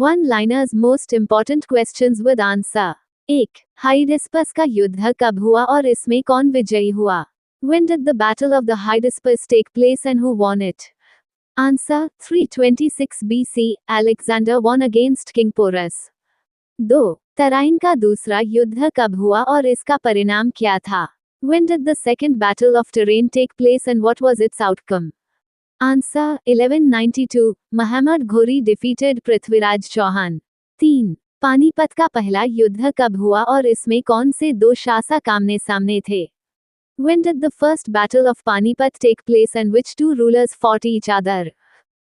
One liners most important questions with answer. 1. हाइडिस्पस का युद्ध कब हुआ और इसमें कौन विजयी हुआ? When did the Battle of the Hydaspes take place and who won it? Answer: 326 BC, Alexander won against King Porus. 2. Tarain का दूसरा युद्ध कब हुआ और इसका परिणाम क्या था? When did the second Battle of Tarain take place and what was its outcome? Answer: 1192, Muhammad Ghori defeated Prithviraj Chauhan. 3. Panipat का पहला युद्ध कब हुआ और इसमें कौन से दो शासक आमने सामने थे? When did the first Battle of Panipat take place and which two rulers fought each other?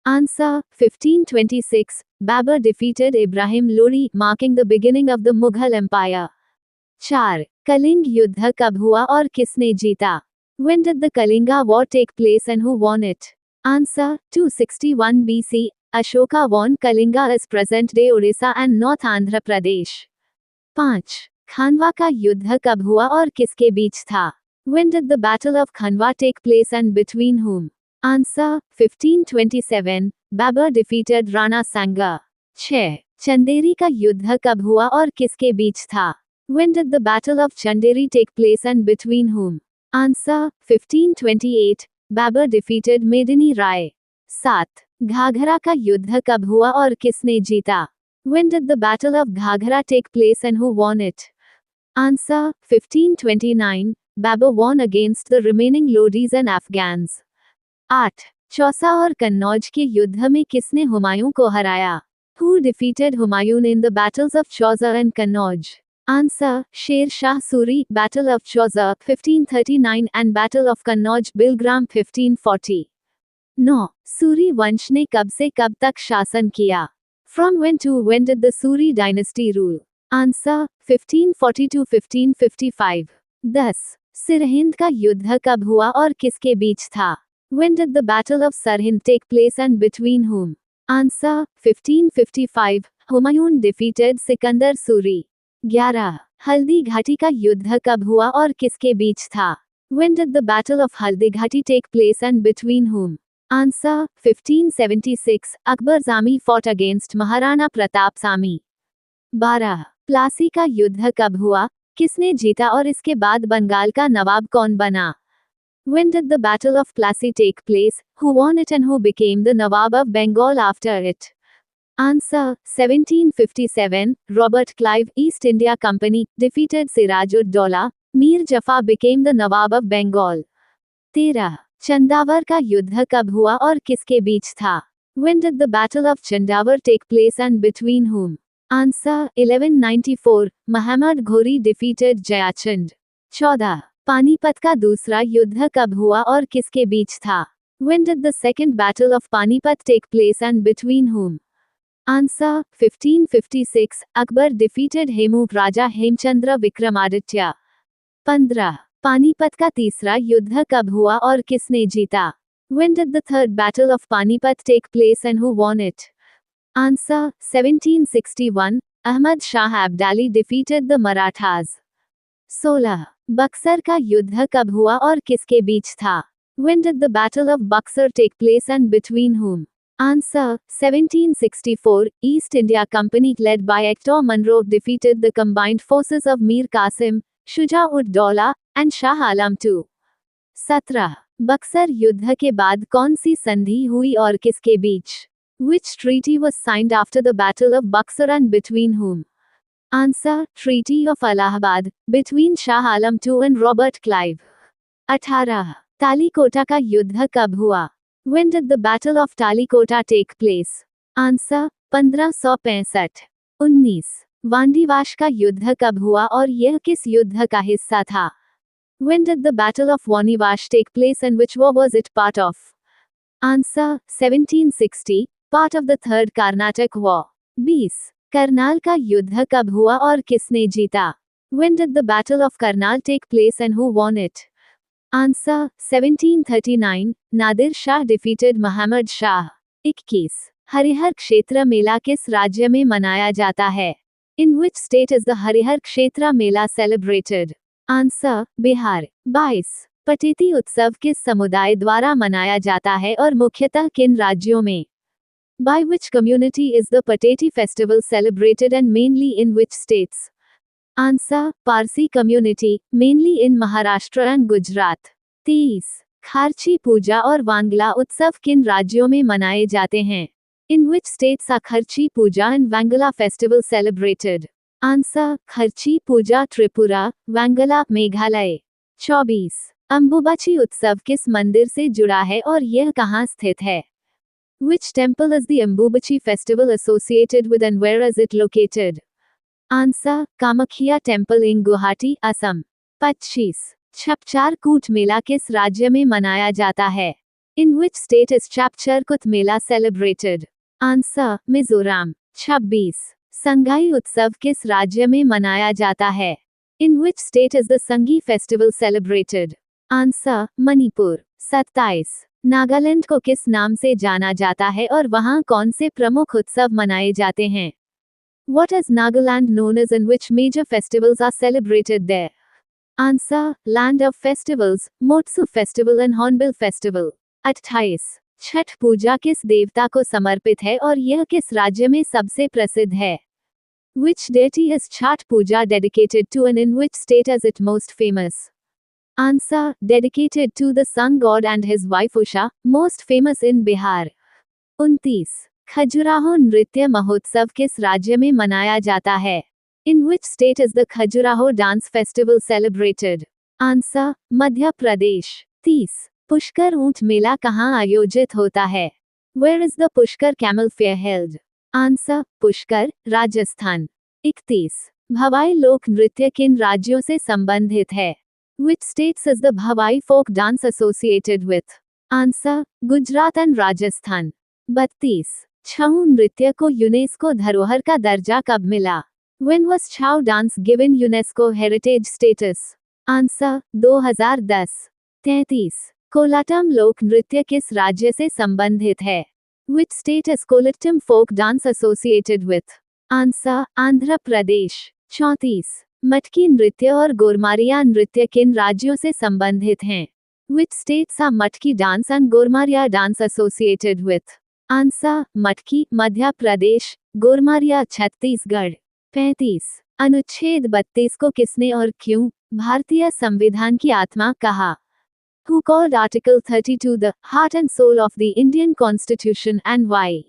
Answer: 1526, Babur defeated Ibrahim Lodi, marking the beginning of the Mughal Empire. 4. Kalinga युद्ध कब हुआ और किसने जीता? When did the Kalinga War take place and who won it? Answer: 261 BC, Ashoka won Kalinga as present-day Orissa and North Andhra Pradesh. 5. खानवा का युद्ध कब हुआ और किसके बीच था? When did the Battle of Khanwa take place and between whom? Answer: 1527, Babur defeated Rana Sanga. 6. Chanderi का युद्ध कब हुआ और किसके बीच था? When did the Battle of Chanderi take place and between whom? Answer: 1528, Babur defeated Medini Rai. 7. Ghaghara का युद्ध कब हुआ और किसने जीता? When did the Battle of Ghaghra take place and who won it? Answer: 1529, Babur won against the remaining Lodis and Afghans. 8. Chausa और कन्नौज के युद्ध में किसने हुमायूं को हराया? Who defeated Humayun in the battles of Chausa and Kannauj? Answer: Sher Shah Suri, Battle of Chausa 1539 and Battle of Kannauj Bilgram 1540. 9. Suri वंश ने कब से कब तक शासन किया? From when to when did the Suri dynasty rule? Answer: 1540 to 1555. 10. Sirhind का युद्ध कब हुआ और किसके बीच था? When did the Battle of Sirhind take place and between whom? Answer: 1555, Humayun defeated Sikandar Suri. 11. Haldi Ghati का युद्ध कब हुआ और किसके बीच था? When did the Battle of Haldi Ghati take place and between whom? Answer: 1576, Akbar's army fought against Maharana Pratap's army. 12. Plassey का युद्ध कब हुआ, किसने जीता और इसके बाद बंगाल का नवाब कौन बना? When did the Battle of Plassey take place, who won it and who became the Nawab of Bengal after it? Answer: 1757, Robert Clive, East India Company, defeated Siraj-ud-Daulah. Mir Jafar became the Nawab of Bengal. 13. Chandawar का युद्ध कब हुआ और किसके बीच था? When did the Battle of Chandavar take place and between whom? Answer: 1194, Muhammad Ghori defeated Jayachand. 14. Panipat का दूसरा युद्ध कब हुआ और किसके बीच था? When did the second Battle of Panipat take place and between whom? Answer: 1556, Akbar defeated Hemu Raja Hemchandra Vikramaditya. 15. Panipat का तीसरा युद्ध कब हुआ और किसने जीता? When did the third Battle of Panipat take place and who won it? Answer: 1761, Ahmad Shah Abdali defeated the Marathas. 16. Buxar का युद्ध कब हुआ और किसके बीच था? When did the Battle of Buxar take place and between whom? Answer: 1764, East India Company led by Hector Munro defeated the combined forces of Mir Qasim, Shuja-ud-Daulah, and Shah Alam II. 17. Buxar युद्ध के बाद कौन सी संधि हुई और किसके बीच? Which treaty was signed after the Battle of Buxar and between whom? Answer: Treaty of Allahabad, between Shah Alam II and Robert Clive. 18. Talikota का युद्ध कब हुआ? When did the Battle of Talikota take place? Answer: 1565. 19. Wandiwash का युद्ध कब हुआ और यह किस युद्ध का हिस्सा था? When did the Battle of Wanivash take place and which war was it part of? Answer: 1760, part of the Third Carnatic War. 20. Karnal का युद्ध कब हुआ और किसने जीता? When did the Battle of Karnal take place and who won it? Answer: 1739, Nadir Shah defeated Muhammad Shah. 21. Harihar क्षेत्र मेला किस राज्य में मनाया जाता है? In which state is the Harihar क्षेत्र मेला celebrated? Answer: बिहार. 22. पटेती उत्सव किस समुदाय द्वारा मनाया जाता है और मुख्यतः किन राज्यों में? By which community is the Pateti festival celebrated and mainly in which states? Answer: Parsi community, mainly in Maharashtra and Gujarat. 23. Kharchi पूजा और वांगला उत्सव किन राज्यों में मनाए जाते हैं? In which states are Kharchi Puja and Wangala festival celebrated? Answer: खर्ची पूजा त्रिपुरा, वांगला मेघालय. 24. अंबुबाची उत्सव किस मंदिर से जुड़ा है और यह कहाँ स्थित है? Which temple is the Ambubachi festival associated with and where is it located? Answer: Kamakhya temple in Guwahati, Assam. 25. छपचारकूट मेला किस राज्य में मनाया जाता है? In which state is छपचारकूट Mela celebrated? Answer: Mizoram. 26. Sangai उत्सव किस राज्य में मनाया जाता है? In which state is the संगी festival celebrated? Answer: Manipur. 27. Nagaland को किस नाम से जाना जाता है और वहाँ कौन से प्रमुख उत्सव मनाए जाते हैं? What is Nagaland known as and which major festivals are celebrated there? Answer: Land of Festivals, Motsu Festival and Hornbill Festival. 28. Chhath पूजा किस देवता को समर्पित है और यह किस राज्य में सबसे प्रसिद्ध है? Which deity is Chhath Puja dedicated to and in which state is it most famous? Answer: Dedicated to the sun god and his wife Usha, most famous in Bihar. 29. Khajuraho नृत्य महोत्सव किस राज्य में मनाया जाता है? In which state is the Khajuraho dance festival celebrated? Answer: Madhya Pradesh. 30. Pushkar ऊंट मेला कहाँ आयोजित होता है? Where is the Pushkar Camel Fair held? Answer: Pushkar, Rajasthan. 31. भवाई लोक नृत्य किन राज्यों से संबंधित है? Which states is the Bhavai folk dance associated with? Answer: Gujarat and Rajasthan. 32. छऊ नृत्य को यूनेस्को धरोहर का दर्जा कब मिला? When was Chhau dance given UNESCO heritage status? Answer: 2010. 33. Kolattam लोक नृत्य किस राज्य से संबंधित है? Which state is Kolattam folk dance associated with? Answer: Andhra Pradesh. 34. मटकी नृत्य और गोरमारिया नृत्य किन राज्यों से संबंधित हैं? Which states are मटकी dance and गोरमारिया dance associated with? Answer: मटकी, मध्य प्रदेश, गोरमारिया, छत्तीसगढ़. 35. अनुच्छेद 32 को किसने और क्यों भारतीय संविधान की आत्मा कहा? Who called Article 32 the heart and soul of the Indian Constitution and why?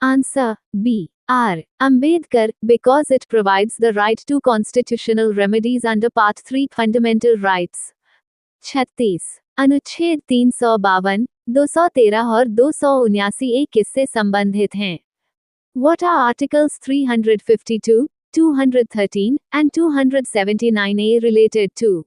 Answer: B. R. Ambedkar, because it provides the right to constitutional remedies under Part 3 Fundamental Rights. 36. अनुच्छेद 352, 213 और 279 किससे संबंधित हैं? What are Articles 352, 213, and 279A related to?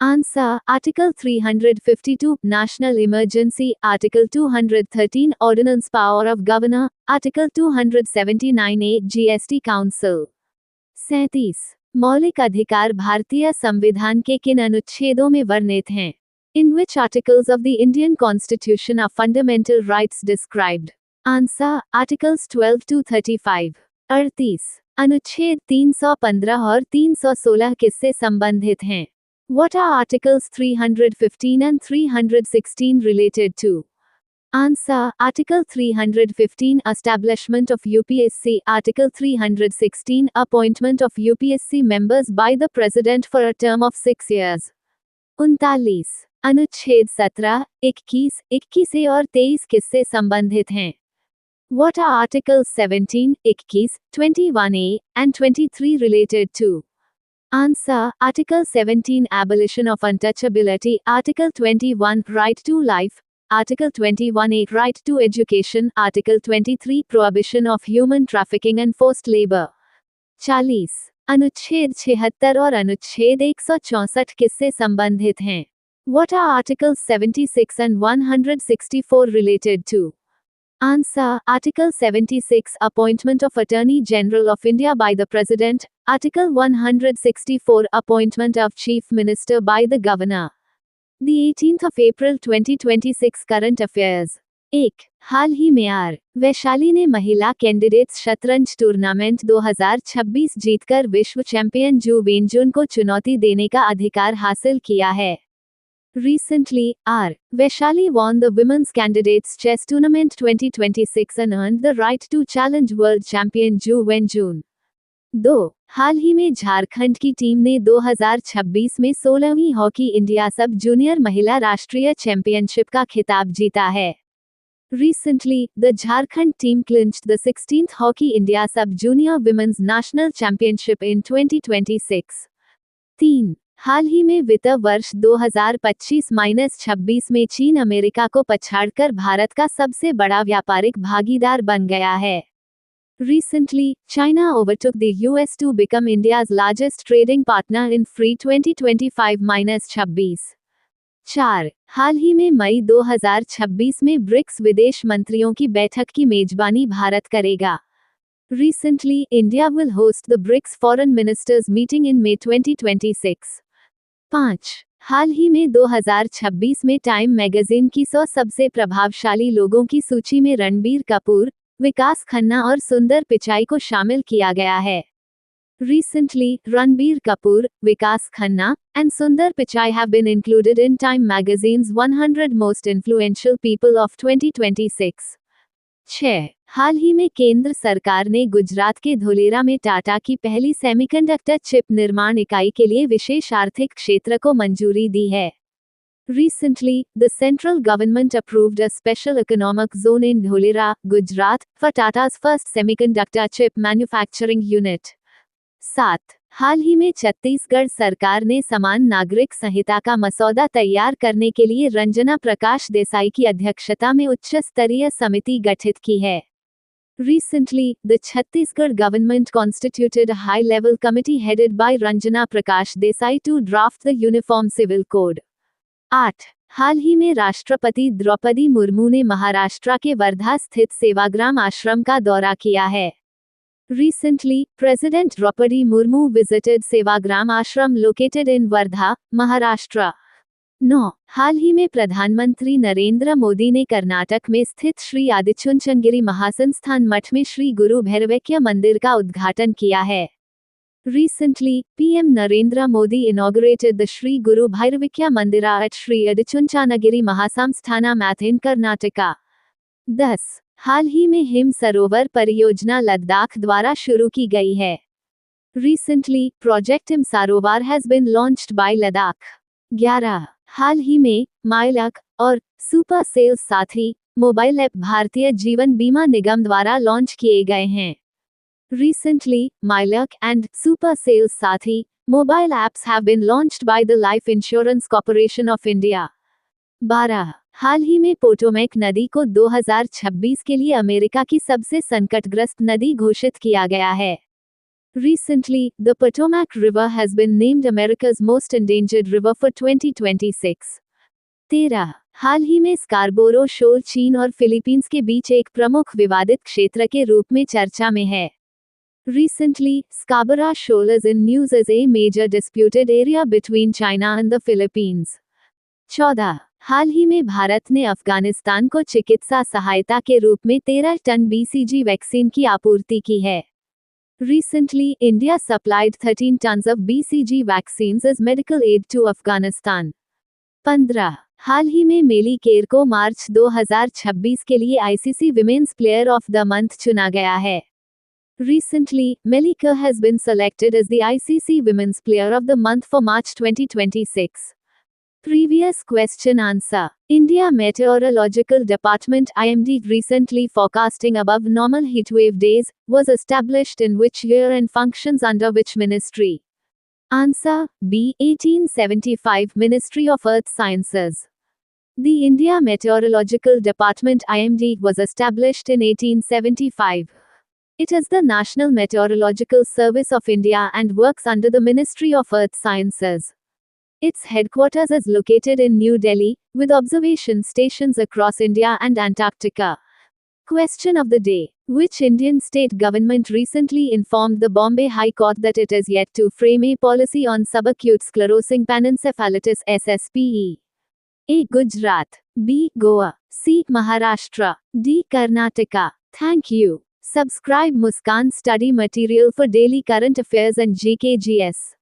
Answer: Article 352, National Emergency, Article 213, Ordinance Power of Governor, Article 279A, GST Council. 37. मौलिक अधिकार भारतीय संविधान के किन अनुच्छेदों में वर्णित हैं? In which articles of the Indian Constitution are fundamental rights described? Answer: Articles 12 to 35. 38. अनुच्छेद 315 और 316 किससे संबंधित हैं? What are Articles 315 and 316 related to? Answer: Article 315, Establishment of UPSC, Article 316, Appointment of UPSC members by the President for a term of 6 years. 39. अनुच्छेद 17, 21, 21 और 23 किससे संबंधित हैं? What are Articles 17, 21, 21A, and 23 related to? Answer: Article 17, Abolition of Untouchability, Article 21, Right to Life, Article 21A, Right to Education, Article 23, Prohibition of Human Trafficking and Forced Labor. 40. अनुच्छेद 76 और अनुच्छेद 164 किससे संबंधित हैं? What are Articles 76 and 164 related to? Answer: Article 76, Appointment of Attorney General of India by the President, Article 164, Appointment of Chief Minister by the Governor. The 18th of April 2026 Current Affairs. 1. हाल ही में are. Vaishali ने महिला candidates शतरंज tournament 2026 जीतकर विश्व champion जू वेनजून को चुनौती देने का अधिकार हासिल किया है. Recently, R. Vaishali won the Women's Candidates Chess Tournament 2026 and earned the right to challenge world champion Zhu Wenjun. 2. हाल ही में झारखंड की टीम ने 2026 में 16वीं हॉकी इंडिया सब जूनियर महिला राष्ट्रीय चैंपियनशिप का खिताब जीता है. Recently, the Jharkhand team clinched the 16th Hockey India Sub Junior Women's National Championship in 2026. 3. हाल ही में वित्त वर्ष 2025-26 में चीन अमेरिका को पछाड़कर भारत का सबसे बड़ा व्यापारिक भागीदार बन गया है. Recently, China overtook the US to become India's largest trading partner in FREE 2025-26. 4. हाल ही में मई 2026 में ब्रिक्स विदेश मंत्रियों की बैठक की मेजबानी भारत करेगा. Recently, India will host the BRICS Foreign Ministers meeting in May 2026. 5. हाल ही में 2026 में टाइम मैगजीन की 100 सबसे प्रभावशाली लोगों की सूची में रणबीर कपूर, विकास खन्ना और सुंदर पिचाई को शामिल किया गया है. Recently, Ranbir Kapoor, Vikas Khanna, and Sundar Pichai have been included in Time magazine's 100 Most Influential People of 2026. 6. हाल ही में केंद्र सरकार ने गुजरात के धोलेरा में टाटा की पहली सेमीकंडक्टर चिप निर्माण इकाई के लिए विशेष आर्थिक क्षेत्र को मंजूरी दी है. Recently, the central government approved a special economic zone in Dholera, Gujarat, for Tata's first semiconductor chip manufacturing unit. 7. हाल ही में छत्तीसगढ़ सरकार ने समान नागरिक संहिता का मसौदा तैयार करने के लिए रंजना प्रकाश देसाई की अध्यक्षता में उच्च स्तरीय समिति गठित की है. Recently, the Chhattisgarh government constituted a high-level committee headed by Ranjana Prakash Desai to draft the Uniform Civil Code. 8. हाल ही में राष्ट्रपति द्रौपदी मुर्मू ने महाराष्ट्र के वर्धा स्थित सेवाग्राम आश्रम का दौरा किया है. Recently, President Draupadi Murmu visited Sevagram Ashram located in Wardha, Maharashtra. 9. हाल ही में प्रधानमंत्री नरेंद्र मोदी ने कर्नाटक में स्थित श्री आदिचुंचनगिरी महासंस्थान मठ में श्री गुरु भैरवैक्य मंदिर का उद्घाटन किया है. Recently, PM Narendra Modi inaugurated the Shri Guru Bhairavakya Mandira at Shri Adichunchanagiri Mahasamsthana Math in Karnataka. 10. हाल ही में हिम सरोवर परियोजना लद्दाख द्वारा शुरू की गई है. Recently, Project Him Sarovar has been launched by Ladakh. 11. हाल ही में माइलक और सुपर सेल्स साथी मोबाइल ऐप भारतीय जीवन बीमा निगम द्वारा लॉन्च किए गए हैं. Recently, Milak and Super Sales Sathi mobile apps have been launched by the Life Insurance Corporation of India. 12. हाल ही में Potomac नदी को 2026 के लिए अमेरिका की सबसे संकटग्रस्त नदी घोषित किया गया है. Recently, the Potomac River has been named America's most endangered river for 2026. 13. हाल ही में स्कारबोरो शोल चीन और फिलीपींस के बीच एक प्रमुख विवादित क्षेत्र के रूप में चर्चा में है. Recently, Scarborough Shoal is in news as a major disputed area between China and the Philippines. 14. हाल ही में भारत ने अफगानिस्तान को चिकित्सा सहायता के रूप में 13 टन BCG वैक्सीन की आपूर्ति की है. Recently, India supplied 13 tons of BCG vaccines as medical aid to Afghanistan. 15. हाल ही में मेली केर को मार्च 2026 के लिए ICC Women's Player of the Month चुना गया है. Recently, Melly Kerr has been selected as the ICC Women's Player of the Month for March 2026. Previous question answer. India Meteorological Department IMD recently forecasting above normal heatwave days was established in which year and functions under which ministry? Answer B. 1875 Ministry of Earth Sciences. The India Meteorological Department IMD was established in 1875. It is the National Meteorological Service of India and works under the Ministry of Earth Sciences. Its headquarters is located in New Delhi, with observation stations across India and Antarctica. Question of the day. Which Indian state government recently informed the Bombay High Court that it is yet to frame a policy on subacute sclerosing panencephalitis SSPE? A. Gujarat. B. Goa. C. Maharashtra. D. Karnataka. Thank you. Subscribe Muskan Study Material for daily current affairs and GKGS.